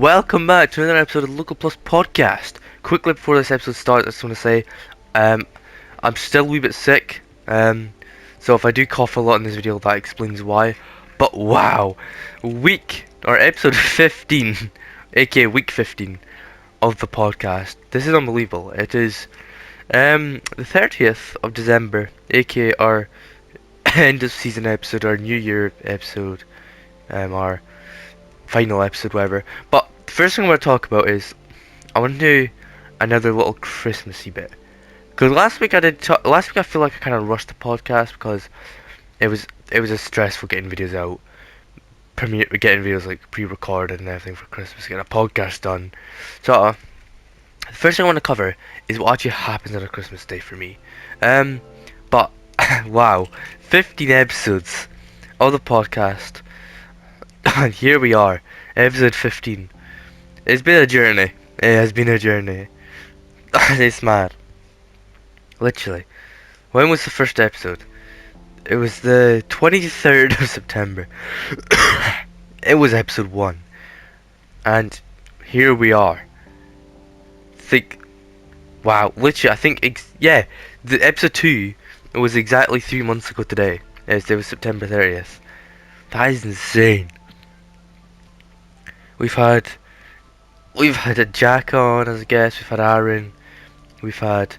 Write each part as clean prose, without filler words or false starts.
Welcome back to another episode of the Local Plus podcast. Quickly before this episode starts, I just want to say, um, I'm still a wee bit sick. So if I do cough a lot in this video, that explains why. But wow, episode 15, aka week 15 of the podcast. This is unbelievable. It is the 30th of December, aka our end of season episode, our New Year episode, our final episode, whatever. But the first thing I want to talk about is I want to do another little Christmassy bit. Because last week I feel like I kind of rushed the podcast because it was a stressful getting videos out, getting videos like pre-recorded and everything for Christmas, getting a podcast done. So the first thing I want to cover is what actually happens on a Christmas day for me. But wow, 15 episodes of the podcast. And here we are, episode 15. It's been a journey. It has been a journey. It's mad. Literally. When was the first episode? It was the 23rd of September. It was episode 1. And here we are. Wow, literally, I think, the episode 2 was exactly 3 months ago today. It was September 30th. That is insane. We've had a Jack on as a guest, we've had Aaron, we've had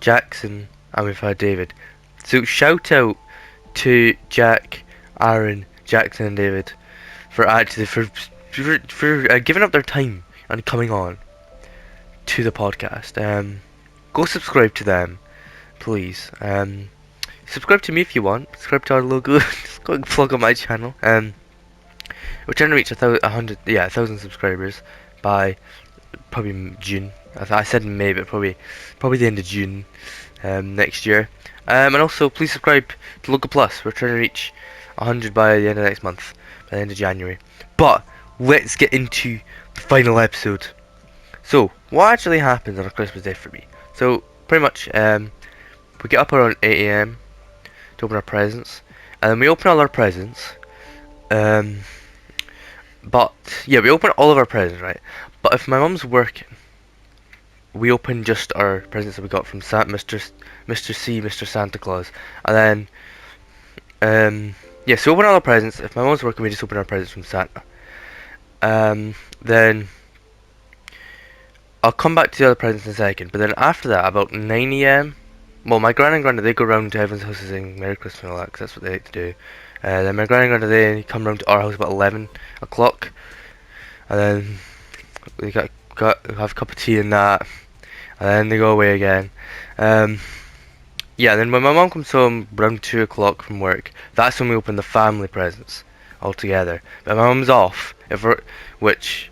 Jackson, and we've had David. So shout out to Jack, Aaron, Jackson and David for giving up their time and coming on to the podcast. Go subscribe to them, please. Subscribe to me if you want. Subscribe to our logo. Just go and plug on my channel. We're trying to reach 1,000 subscribers by probably June. I said May, but probably the end of June next year. And also, please subscribe to Local Plus. We're trying to reach 100 by the end of next month, by the end of January. But let's get into the final episode. So, what actually happens on a Christmas day for me? So, pretty much, we get up around 8 AM to open our presents, and then we open all our presents. But yeah, we open all of our presents, right? But if my mum's working, we open just our presents that we got from Mr. C, Mr. Santa Claus, and then so we open all our presents. If my mum's working, we just open our presents from Santa. Then I'll come back to the other presents in a second. But then after that, about 9 AM, well, my gran and granda, they go round to everyone's houses saying Merry Christmas and all that, because that's what they like to do. Then my gran and granda, they come round to our house about 11 o'clock, and then we have a cup of tea and that, and then they go away again. Then when my mum comes home around 2 o'clock from work, that's when we open the family presents all together. But my mum's off, which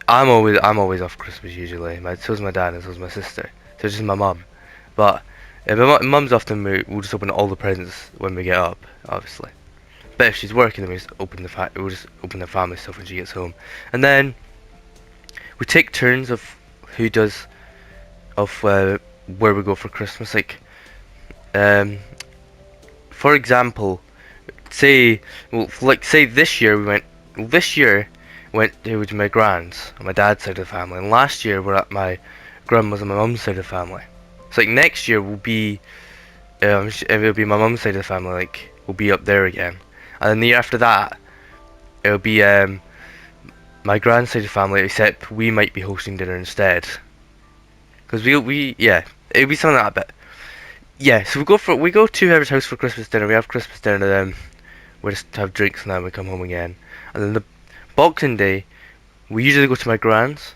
I'm always off Christmas usually. So's my dad and so's my sister. So it's just my mum. But if my mum's off, then we'll just open all the presents when we get up, obviously. But if she's working, then we'll just open the family stuff when she gets home, and then we take turns of where we go for Christmas. Like, for example, say this year we went to my grand's on my dad's side of the family, and last year we're at my grandma's on my mum's side of the family. So like next year will be it'll be my mum's side of the family. Like, we'll be up there again. And then the year after that, it'll be my grand side of the family, except we might be hosting dinner instead. Because it'll be something like that. But yeah, so we go to whoever's house for Christmas dinner. We have Christmas dinner, then we just have drinks and then we come home again. And then the Boxing Day, we usually go to my grand's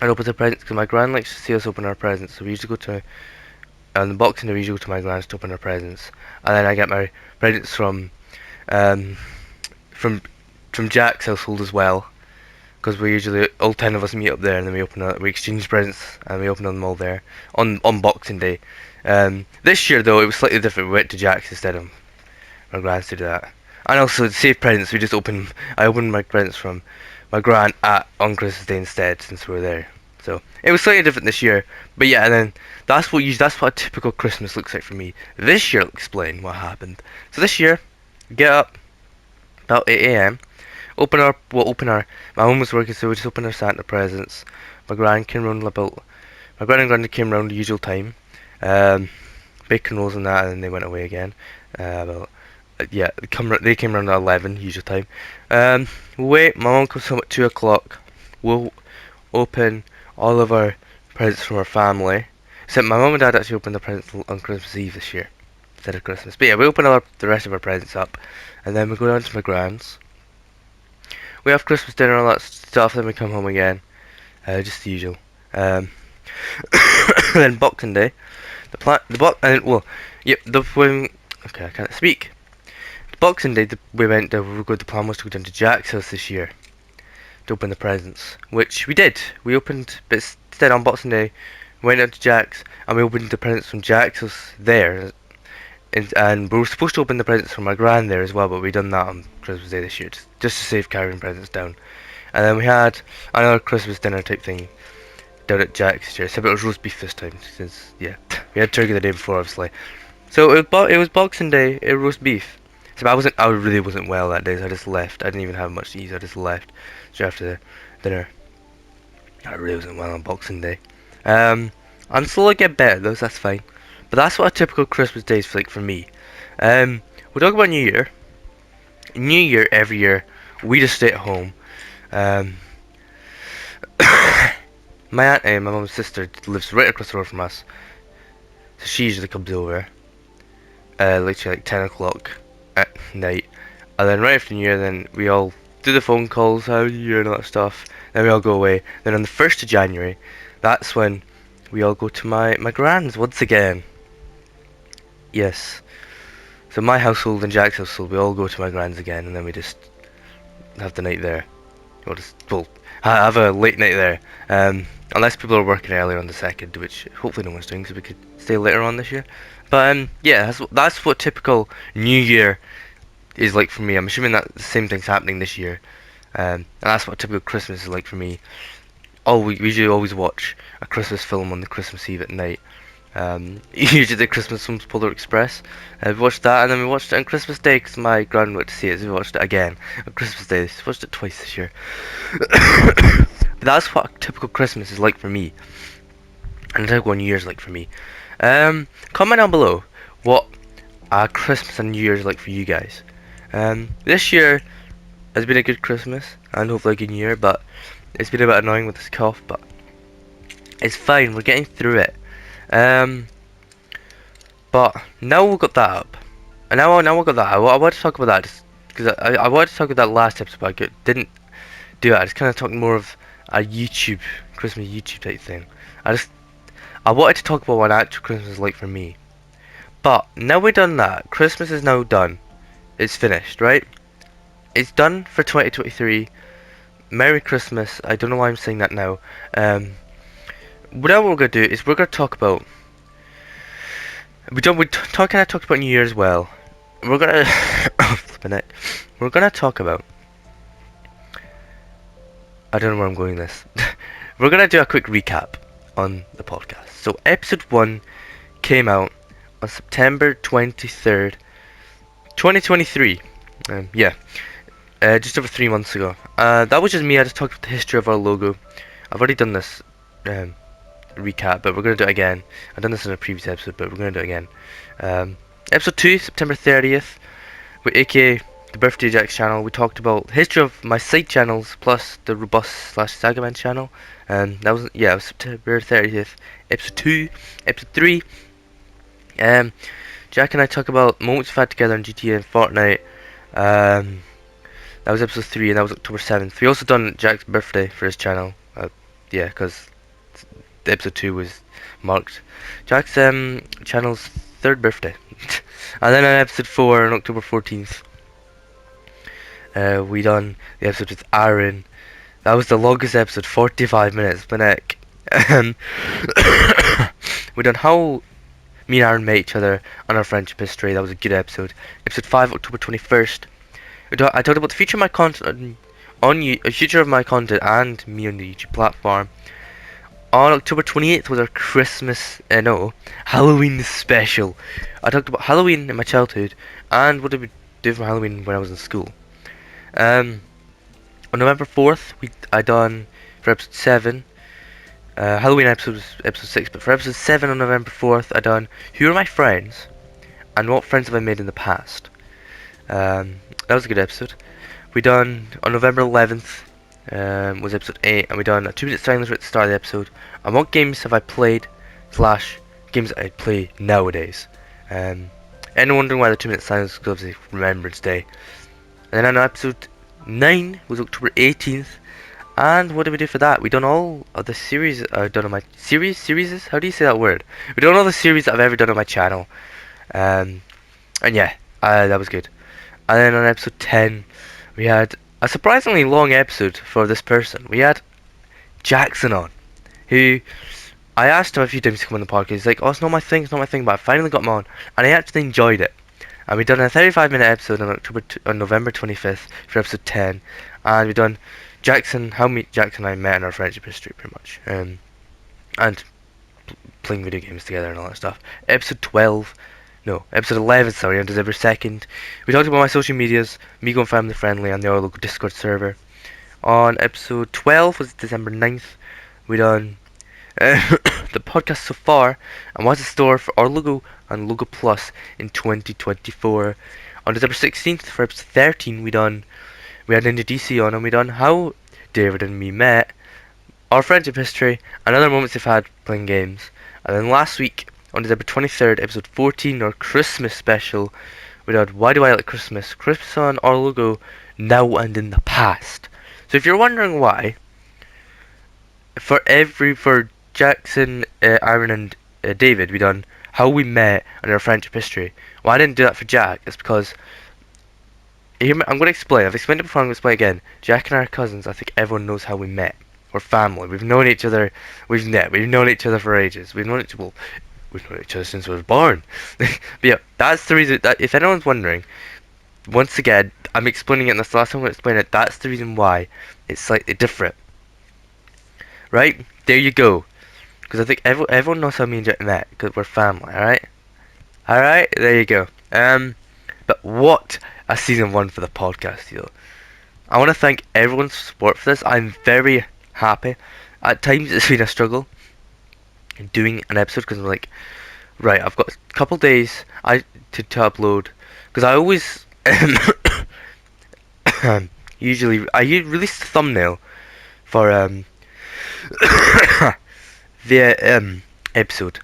and open the presents, because my grand likes to see us open our presents. So we usually go to, on the Boxing Day, we usually go to my grand's to open our presents. And then I get my presents from Jack's household as well, because we usually all 10 of us meet up there, and then we exchange presents and we open them all there on Boxing Day. This year though, it was slightly different. We went to Jack's instead of my grand's to do that. And also to save presents, I opened my presents from my gran on Christmas Day instead, since we were there. So it was slightly different this year. But yeah, and then that's what a typical Christmas looks like for me. This year, I'll explain what happened. So this year, get up about 8 AM, My mum was working, so we just opened our Santa presents. My gran came round about. My gran and granddad came round the usual time. Um, Bacon rolls and that, and then they went away again. About yeah, they came around at 11 usual time. Wait, my mum comes home at 2 o'clock. We'll open all of our presents from our family. Except my mum and dad actually opened the presents on Christmas Eve this year instead of Christmas. But yeah, we open the rest of our presents up, and then we go down to my grand's. We have Christmas dinner and all that stuff. Then we come home again, just the usual. Then Boxing Day, okay, I can't speak. Boxing Day, we were the plan was to go down to Jack's house this year to open the presents, which we did. We opened, but instead on Boxing Day, we went down to Jack's and we opened the presents from Jack's house there. And we were supposed to open the presents from my gran there as well, but we done that on Christmas Day this year, just to save carrying presents down. And then we had another Christmas dinner type thing down at Jack's this year, except it was roast beef this time, since, yeah, we had turkey the day before, obviously. So it was Boxing Day, it roast beef. So I really wasn't well that day, so I just left. I didn't even have much to eat, so I just left straight after the dinner. I really wasn't well on Boxing Day. I'm slowly getting better though, so that's fine. But that's what a typical Christmas day is like for me. We'll talk about New Year. New Year every year, we just stay at home. My aunt and my mum's sister lives right across the road from us, so she usually comes over. Literally like 10 o'clock at night, and then right after New Year, then we all do the phone calls, how are you and all that stuff. Then we all go away. Then on the 1st of January, that's when we all go to my grand's once again. Yes. So my household and Jack's household, we all go to my grand's again, and then we just have the night there. We'll have a late night there. Unless people are working earlier on the 2nd, which hopefully no one's doing, so we could stay later on this year. But yeah, that's what typical New Year is like for me. I'm assuming that the same thing's happening this year. And that's what typical Christmas is like for me. We usually always watch a Christmas film on the Christmas Eve at night. Usually the Christmas film's Polar Express. We watched that, and then we watched it on Christmas Day because my grand went to see it, so we watched it again on Christmas Day. We watched it twice this year. But that's what a typical Christmas is like for me, and a typical New Year's like for me. Comment down below what Christmas and New Year's is like for you guys. This year has been a good Christmas and hopefully a good New Year, but it's been a bit annoying with this cough, but it's fine, we're getting through it. But now we've got that up, and now we've got that. I wanted to talk about that just because I wanted to talk about that last episode, but I didn't do it. I just kind of talked more of a Christmas YouTube type thing. I wanted to talk about what actual Christmas is like for me. But now we've done that, Christmas is now done. It's finished, right? It's done for 2023. Merry Christmas. I don't know why I'm saying that now. What we're gonna do is we're gonna talk about. We kind of talked about New Year as well. We're gonna we're gonna talk about. I don't know where I'm going with this. We're gonna do a quick recap on the podcast. So episode 1 came out on September 23rd, 2023. Just over 3 months ago. That was just me. I just talked about the history of our logo. I've already done this recap, but we're going to do it again. I've done this in a previous episode, but we're going to do it again. Episode 2, September 30th, with aka the Birthday Jack's channel. We talked about the history of my side channels, plus the Robust/Sagaman channel. That was, it was September 30th, episode 2. Episode 3, Jack and I talk about moments we've had together in GTA and Fortnite. That was episode 3, and that was October 7th. We also done Jack's birthday for his channel. Because episode 2 was marked Jack's channel's 3rd birthday. And then on episode 4 on October 14th, we done the episode with Aaron. That was the longest episode, 45 minutes. My neck. We done how me and Aaron met each other and our friendship history. That was a good episode. Episode 5, October 21st. I talked about the future of my content future of my content and me on the YouTube platform. On October 28th was our Halloween special. I talked about Halloween in my childhood and what did we do for Halloween when I was in school. On November 4th, I done for episode 7. Halloween episode was episode 6, but for episode 7 on November 4th, I done Who Are My Friends and What Friends Have I Made in the Past. That was a good episode. We done on November 11th was episode 8, and we done a 2-minute silence at the start of the episode. And what games have I played / games that I play nowadays. Anyone wondering why the 2-minute silence? Because obviously Remembrance Day. And then on episode 9 was October 18th. And what did we do for that? We done all of the series I've done on my series. How do you say that word? We done all the series that I've ever done on my channel. And yeah, that was good. And then on episode 10, we had a surprisingly long episode for this person. We had Jackson on, who I asked him a few times to come on the podcast. He's like, "Oh, it's not my thing, but I finally got him on, and I actually enjoyed it." And we done a 35-minute episode on November 25th for episode 10, and we done how Jackson and I met in our friendship history, pretty much, and playing video games together and all that stuff. Episode 11, sorry, on December 2nd. We talked about my social medias, me going family friendly, and the our local Discord server. On episode 12 was December 9th. We done the podcast so far and what's in store for our logo and Logo Plus in 2024. On December 16th for episode 13 we had Ninja DC on, and we done how David and me met, our friendship history, and other moments we've had playing games. And then last week on December 23rd, episode 14, our Christmas special, we did Why Do I Like Christmas? Christmas on our logo now and in the past. So if you're wondering why, for Jackson, Aaron, and David, we done how we met and our friendship history. Why I didn't do that for Jack is because I'm going to explain. I've explained it before. I'm going to explain it again. Jack and I are cousins. I think everyone knows how we met. We're family. We've known each other. We've known each other for ages. We've known each other since we were born. But yeah, that's the reason. That if anyone's wondering, once again, I'm explaining it. And that's the last time I'm going to explain it. That's the reason why it's slightly different. Right? There you go. Because I think everyone knows how me and Jack met, because we're family, alright? Alright, there you go. But what a season 1 for the podcast, yo. I want to thank everyone's support for this. I'm very happy. At times it's been a struggle doing an episode, because I'm like, right, I've got a couple days to upload, because I always, usually, I release the thumbnail for, the episode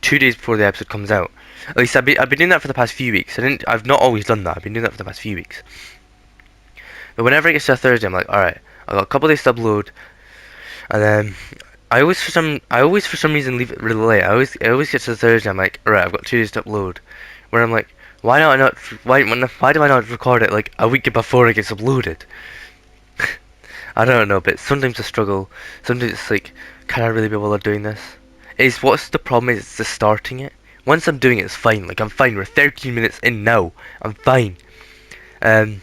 2 days before the episode comes out. At least I've been doing that for the past few weeks. I've not always done that. I've been doing that for the past few weeks. But whenever it gets to a Thursday, I'm like, alright, I've got a couple days to upload, and then I always for some reason leave it really late. I always get to the Thursday, I'm like, alright, I've got 2 days to upload. Where I'm like, why do I not record it like a week before it gets uploaded? I don't know, but sometimes I struggle. Sometimes it's like, can I really be able to doing this? What's the problem is the starting it. Once I'm doing it, it's fine. Like, I'm fine. We're 13 minutes in now. I'm fine. But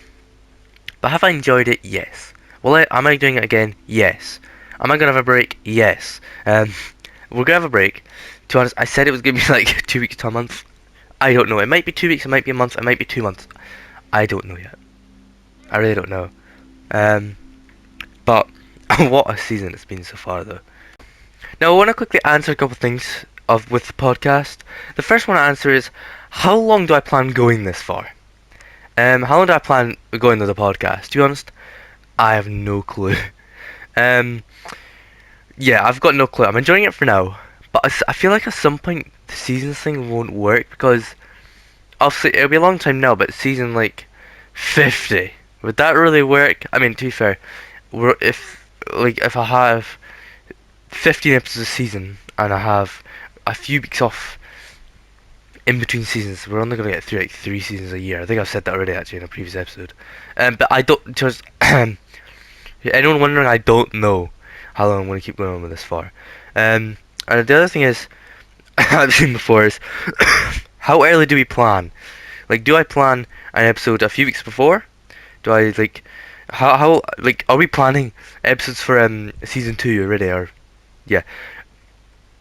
have I enjoyed it? Yes. Am I doing it again? Yes. Am I gonna have a break? Yes. We're gonna have a break. To be honest, I said it was gonna be like 2 weeks to a month. I don't know. It might be 2 weeks. It might be a month. It might be 2 months. I don't know yet. I really don't know. But what a season it's been so far, though. Now, I want to quickly answer a couple of things with the podcast. The first one to answer is, how long do I plan going this for? How long do I plan going with the podcast? To be honest, I have no clue. Yeah, I've got no clue. I'm enjoying it for now, but I feel like at some point the seasons thing won't work, because obviously it'll be a long time now, but season like 50, would that really work? I mean, to be fair, if I have 15 episodes a season and I have a few weeks off in between seasons, we're only gonna get through like 3 seasons a year. I think I've said that already actually in a previous episode. But I don't just anyone wondering, I don't know how long I'm gonna keep going on with this for. And the other thing is, I've seen before is how early do we plan? Like, do I plan an episode a few weeks before? Do I like how like are we planning episodes for season 2 already, or yeah?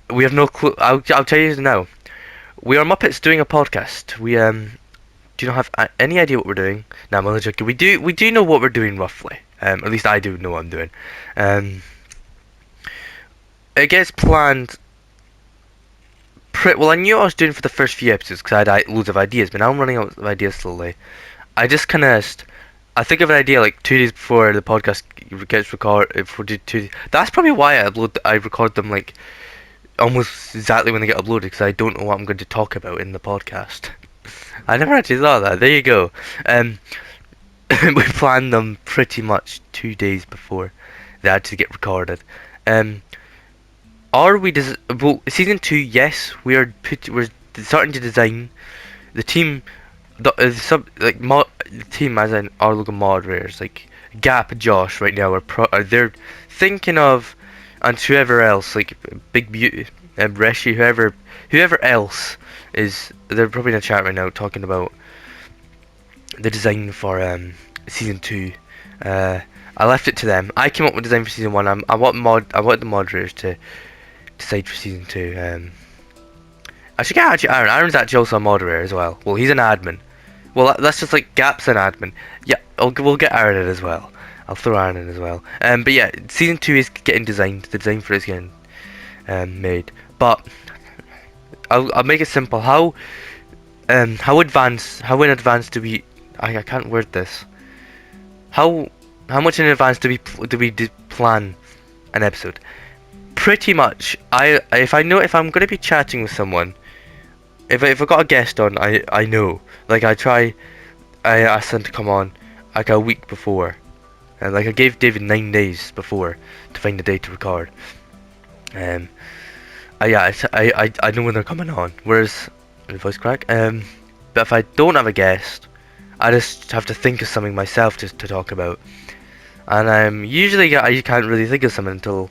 We have no clue. I'll tell you now. We are Muppets doing a podcast. We do not have any idea what we're doing. No, I'm only joking. We do know what we're doing roughly. At least I do know what I'm doing. Um, it gets planned. Well, I knew what I was doing for the first few episodes because I had loads of ideas, but now I'm running out of ideas slowly. I just kind of I think of an idea like 2 days before the podcast gets recorded. If we do 2, that's probably why I record them like almost exactly when they get uploaded because I don't know what I'm going to talk about in the podcast. I never actually thought of that. There you go. We planned them pretty much 2 days before they actually get recorded. Um, are we well, season 2? Yes, we're starting to design the team. The team as in our local moderators like Gap, Josh right now they're thinking of, and whoever else like Big Beauty, Reshi, whoever else is, they're probably in the chat right now talking about the design for season 2. I left it to them. I came up with design for season 1. I want the moderators to decide for season 2. I should get Aaron. Aaron's actually also a moderator as well. Well, he's an admin. Well, that's just like Gap's an admin. Yeah, we'll get Aaron in as well. I'll throw Aaron in as well. But yeah, season 2 is getting designed. The design for it is getting made. But I'll make it simple. How in advance do we? I can't word this. How much in advance do we plan an episode? Pretty much. If I'm going to be chatting with someone, if I got a guest on, I know. Like I asked them to come on like a week before, and like I gave David 9 days before to find a day to record. I know when they're coming on. Whereas voice crack. But if I don't have a guest, I just have to think of something myself to talk about. And usually I can't really think of something until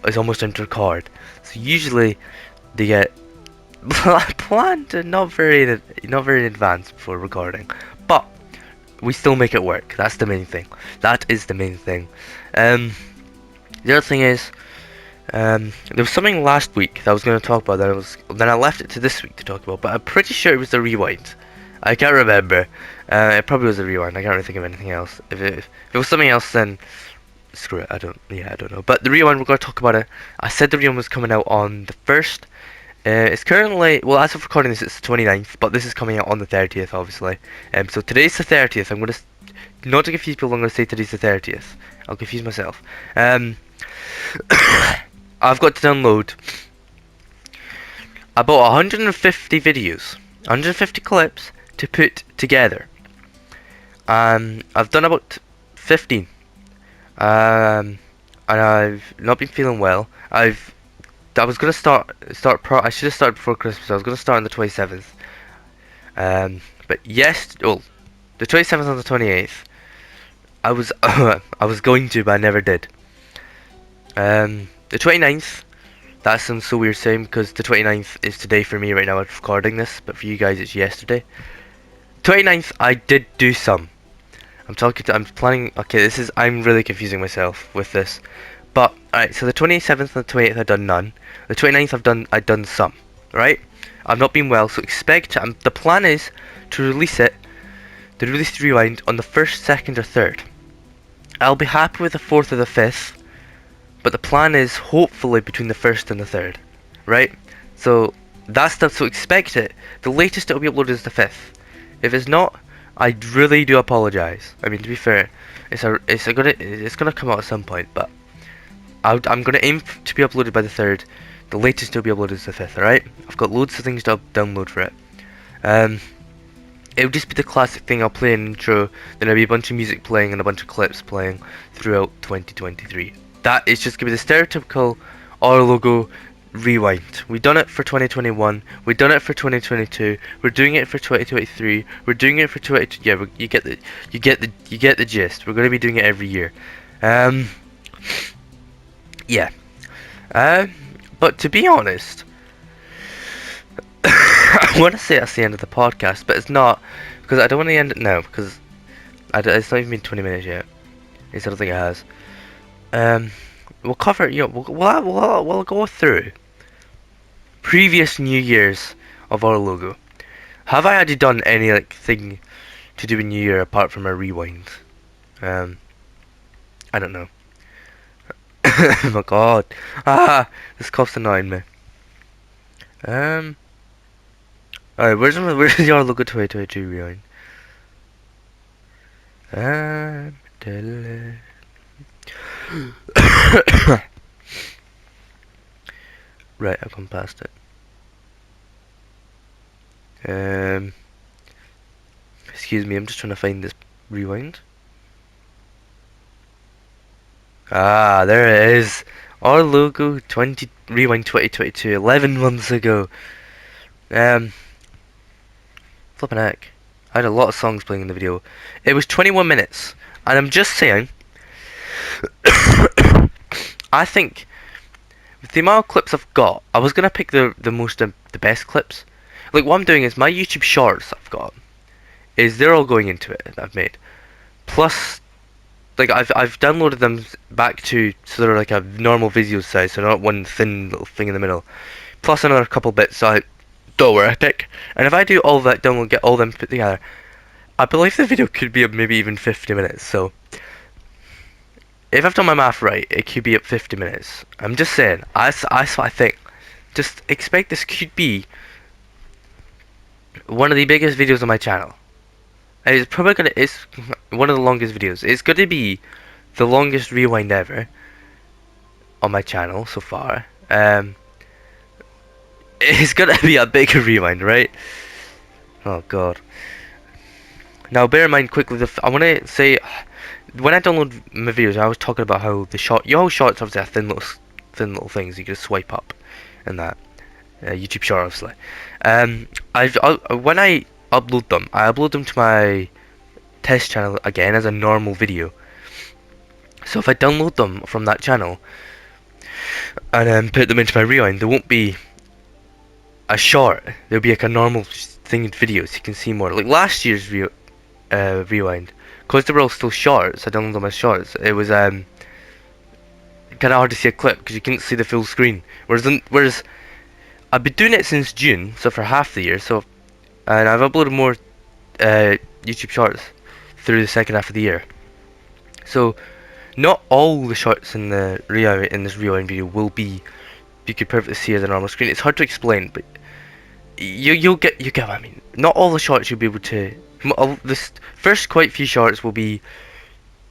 it's almost time to record. So usually they get planned and not very in advance before recording. But we still make it work. That's the main thing. That is the main thing. The other thing is, there was something last week that I was going to talk about. Then I left it to this week to talk about. But I'm pretty sure it was the rewind. I can't remember. It probably was a rewind. I can't really think of anything else. If it was something else, then screw it. I don't know. But the rewind, we're going to talk about it. I said the rewind was coming out on the 1st. It's currently, well, as of recording this, it's the 29th, but this is coming out on the 30th, obviously. So today's the 30th. I'm going to, not to confuse people, I'm going to say today's the 30th. I'll confuse myself. I've got to download about 150 videos, 150 clips to put together. I've done about 15. And I've not been feeling well. I was gonna I should have started before Christmas. I was gonna start on the 27th. But the 27th and the 28th, I was I was going to, but I never did. The 29th, that sounds so weird saying because the 29th is today for me right now. I'm recording this, but for you guys it's yesterday. 29th, I did do some. I'm planning. Okay, I'm really confusing myself with this. But alright, so the 27th and the 28th I've done none. The 29th I've done some. Right? I've not been well, so expect. The plan is to release the rewind on the 1st, 2nd, or 3rd. I'll be happy with the 4th or the 5th, but the plan is hopefully between the 1st and the 3rd. Right? So so expect it. The latest it'll be uploaded is the 5th. If it's not, I really do apologize. I mean, to be fair, it's gonna come out at some point, but I'm gonna aim to be uploaded by the 3rd. The latest it'll be uploaded is the 5th. Alright? I've got loads of things to download for it. It'll just be the classic thing. I'll play an intro, then there'll be a bunch of music playing and a bunch of clips playing throughout 2023. That is just gonna be the stereotypical our logo rewind. We've done it for 2021. We've done it for 2022. We're doing it for 2023. We're doing it for 20. Yeah, you get the gist. We're gonna be doing it every year. Yeah. But to be honest, I want to say that's the end of the podcast, but it's not, because I don't want to end it now because it's not even been 20 minutes yet. I don't think it has. We'll cover. We'll go through previous New Year's of our logo. Have I actually done any thing to do with New Year apart from a rewind? I don't know. Oh my god. Ah, this cough's annoying me. Um. Alright, where's your logo 2022 rewind? Right, I've gone past it. Excuse me, I'm just trying to find this rewind. Ah, there it is. Our logo 20 rewind 2022, 11 months ago. Um, Flipping heck. I had a lot of songs playing in the video. It was 21 minutes, and I'm just saying. I think with the amount of clips I've got, I was gonna pick the best clips. Like what I'm doing is my YouTube shorts I've got is they're all going into it that I've made. Plus, like I've downloaded them back to so they're like a normal video size, so not one thin little thing in the middle. Plus another couple bits I don't worry, I think. And if I do all that download, get all them put together, I believe the video could be up maybe even 50 minutes. So if I've done my math right, it could be up 50 minutes. I'm just saying, that's what I think. Just expect this could be one of the biggest videos on my channel. And it's one of the longest videos. It's gonna be the longest rewind ever on my channel so far. It's gonna be a bigger rewind, right? Oh god. Now bear in mind quickly, I want to say, when I download my videos, I was talking about how the shorts obviously are thin little things you can swipe up, and that YouTube short obviously. When I upload them to my test channel again as a normal video. So if I download them from that channel and put them into my rewind, there won't be a short. There'll be like a normal thing in videos. You can see more. Like last year's rewind, because they were all still shorts. I downloaded them as shorts. It was kind of hard to see a clip because you couldn't see the full screen. Whereas I've been doing it since June, so for half the year. So and I've uploaded more YouTube shorts through the second half of the year. So not all the shorts in this rewind video will be you could perfectly see as a normal screen. It's hard to explain, but you get what I mean. Not all the shorts you'll be able to. This first quite few shorts will be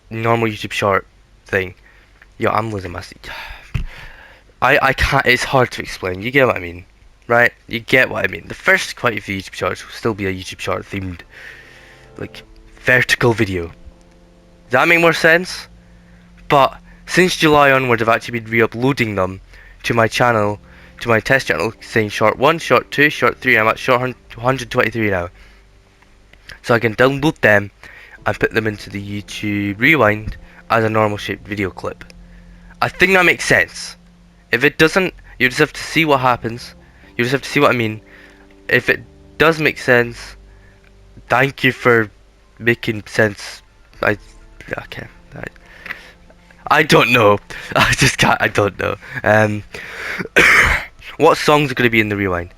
normal YouTube short thing. Yo, I'm losing my seat. I can't. It's hard to explain. You get what I mean, right? You get what I mean. The first quite a few YouTube shorts will still be a YouTube short themed, like vertical video. Does that make more sense? But since July onwards, I've actually been re-uploading them to my channel, to my test channel, saying short 1, short 2, short 3. I'm at short 123 now. So I can download them and put them into the YouTube Rewind as a normal shaped video clip. I think that makes sense. If it doesn't, you just have to see what happens. You just have to see what I mean. If it does make sense, thank you for making sense. Okay. I don't know. I just can't. I don't know. What songs are going to be in the rewind?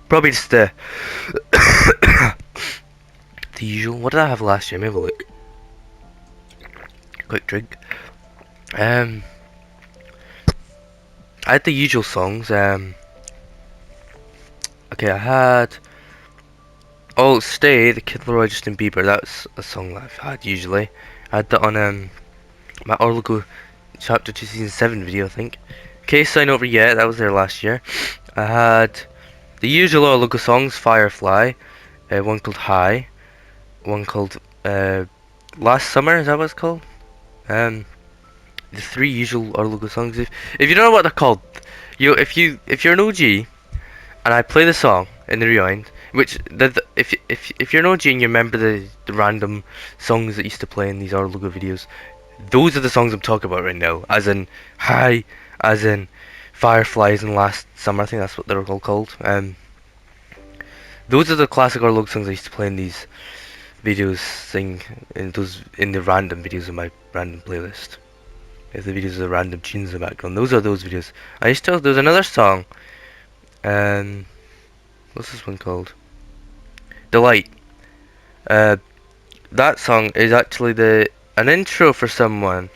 Probably just the the usual. What did I have last year? Maybe have a look. Quick drink. I had the usual songs. Okay, I had "Oh Stay," the Kid Laroi, Justin Bieber. That's a song that I've had usually. I had that on my Orlogo Chapter 2 Season 7 video, I think. Case Sign Over Yet, that was there last year. I had the usual Orlogo songs, Firefly, one called High, one called Last Summer, is that what it's called? The three usual Orlogo songs. If you don't know what they're called, if you're an OG and I play the song in the rewind, which if you're an OG and you remember the random songs that used to play in these Orlogo videos, those are the songs I'm talking about right now. As in High, as in Fireflies, and Last Summer. I think that's what they're all called. Those are the classic Orlogo songs I used to play in these videos, in the random videos in my random playlist. If the videos are random tunes in the background, those are those videos. There's another song. What's this one called? Delight. That song is actually an intro for someone,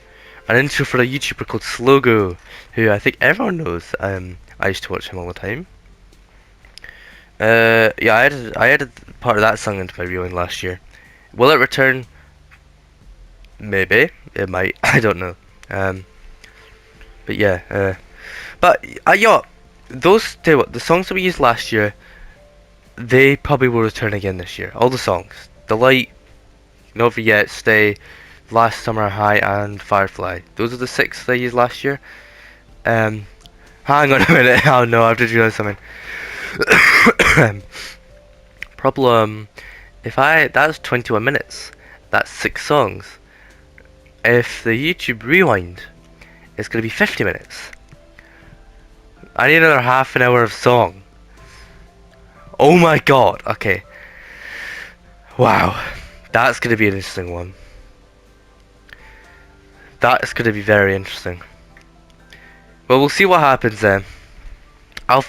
an intro for a YouTuber called Slogo, who I think everyone knows. I used to watch him all the time. Yeah, I added part of that song into my rewind last year. Will it return? Maybe it might. I don't know. But yeah. Yeah, those tell you what, the songs that we used last year, they probably will return again this year. All the songs, The Light, Never Yet, Stay, Last Summer High, and Firefly. Those are the 6 that I used last year. Hang on a minute. Oh no, I've just realised something. Problem. That's 21 minutes. That's 6 songs. If the YouTube rewind is going to be 50 minutes, I need another half an hour of song. Oh my god. Okay. Wow. That's going to be an interesting one. That's going to be very interesting. Well, we'll see what happens then.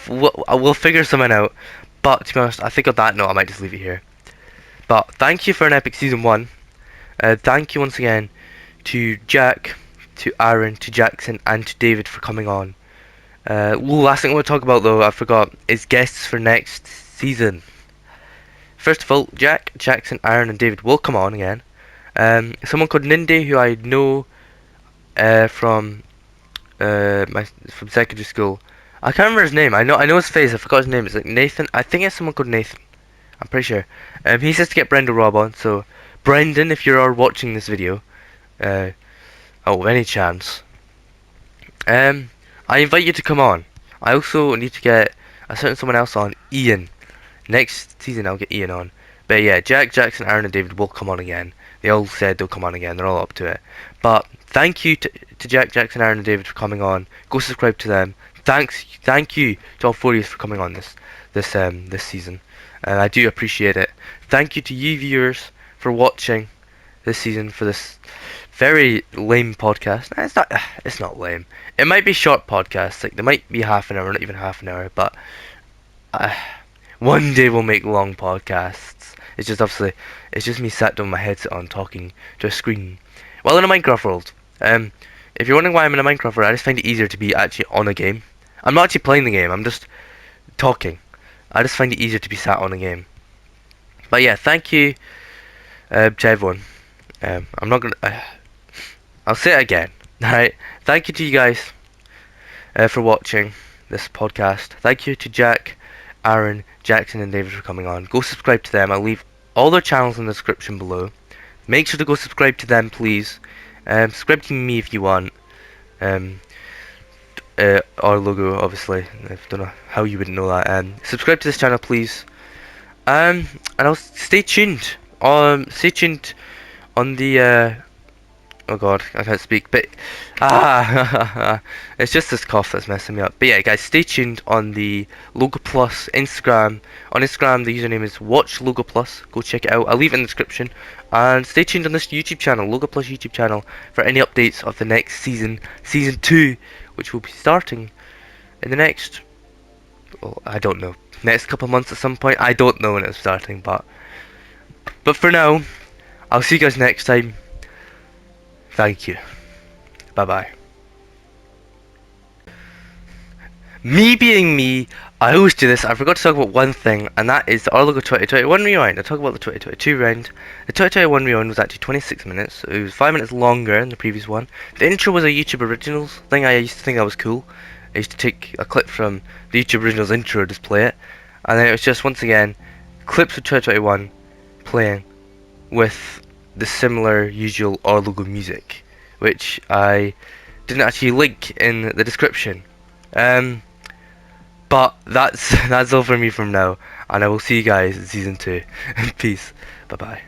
We'll figure something out. But to be honest, I think on that note, I might just leave it here. But thank you for an epic season 1. Thank you once again to Jack, to Aaron, to Jackson, and to David for coming on. Last thing I want to talk about though, I forgot, is guests for next season. First of all, Jack, Jackson, Aaron, and David will come on again. Someone called Nindy, who I know from secondary school. I can't remember his name. I know his face. I forgot his name. It's like Nathan. I think it's someone called Nathan. I'm pretty sure. He says to get Brenda Robb on. So Brendan, if you are watching this video, any chance, I invite you to come on. I also need to get a certain someone else on, Ian. Next season I'll get Ian on. But yeah, Jack, Jackson, Aaron, and David will come on again. They all said they'll come on again. They're all up to it. But thank you to Jack, Jackson, Aaron, and David for coming on. Go subscribe to them. Thank you to all 4 of you for coming on this season. I do appreciate it. Thank you to you viewers for watching this season for this very lame podcast. It's not lame. It might be short podcasts. Like they might be half an hour, not even half an hour. But one day we'll make long podcasts. It's just me sat down with my headset on talking to a screen. Well, in a Minecraft world. If you're wondering why I'm in a Minecraft world, I just find it easier to be actually on a game. I'm not actually playing the game. I'm just talking. I just find it easier to be sat on a game. But yeah, thank you to everyone. I'm not gonna. I'll say it again. Alright, thank you to you guys for watching this podcast. Thank you to Jack, Aaron, Jackson, and David for coming on. Go subscribe to them. I'll leave all their channels in the description below. Make sure to go subscribe to them, please. Subscribe to me if you want. Our logo, obviously. I don't know how you wouldn't know that. Subscribe to this channel, please. And I'll stay tuned. Stay tuned on the. Oh god, I can't speak. But it's just this cough that's messing me up. But yeah, guys, stay tuned on the Logo Plus Instagram. On Instagram, the username is Watch Logo Plus. Go check it out. I'll leave it in the description. And stay tuned on this YouTube channel, Logo Plus YouTube channel, for any updates of the next season, season 2, which will be starting in the next. I don't know. Next couple of months at some point. I don't know when it's starting, but for now, I'll see you guys next time. Thank you. Bye bye. Me being me, I always do this. I forgot to talk about one thing, and that is the Orlogo 2021 rewind. I talk about the 2022 round. The 2021 rewind was actually 26 minutes. It was 5 minutes longer than the previous one. The intro was a YouTube Originals thing. I used to think that was cool. I used to take a clip from the YouTube Originals intro and just play it. And then it was just, once again, clips of 2021 playing with the similar usual Orlogo music, which I didn't actually link in the description. But that's all from me from now, and I will see you guys in season 2. Peace. Bye bye.